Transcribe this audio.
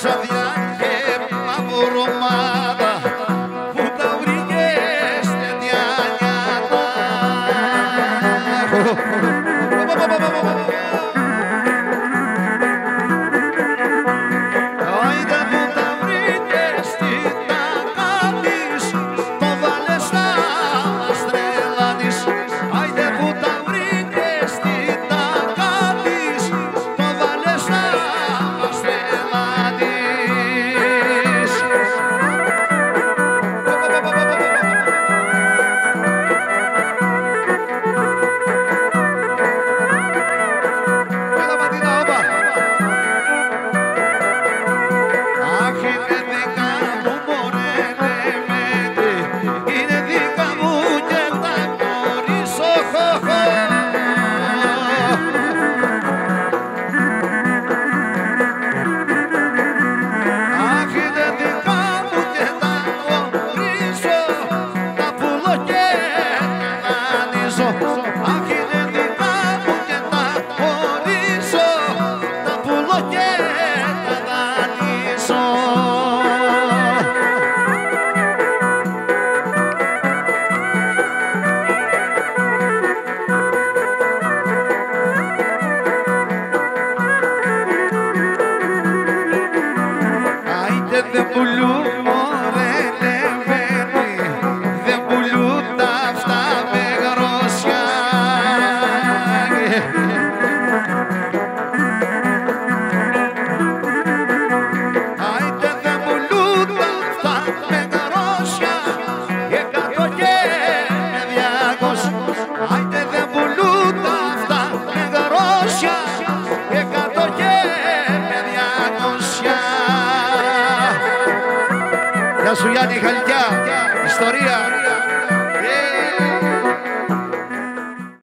σαδιά και μαυρομάδα που τα βρήκες τέτοια νιάτα. Άιντε που τα βρήκες τι τα κάνεις, το βάλες να μας τρελάνεις. Άιντε που τα βρήκες τι τα κάνεις, το βάλες να μας τρελάνεις. Έλα Ματίνα, όπα. Αχ, είναι δικά μου μωρέ λεμένη, είναι δικά μου και τα γνωρίζω. Αχ, είναι δικά μου και τα γνωρίζω, τα πουλώ και τα δανείζω. Αχ, είναι δικά μου και τα γνωρίζω, τα πουλώ και τα δανείζω. Άιντε δεν πουλούν μωρέ λεβένη, δεν πουλούν τα αυτά με γρόσια. Άιντε δεν πουλούν τα αυτά με γρόσια, εκατό και με 200. Άιντε δεν πουλούν τα αυτά με γρόσια, εκατό και με 200. Γεια σου Γιάννη Χαλκιά, ιστορία.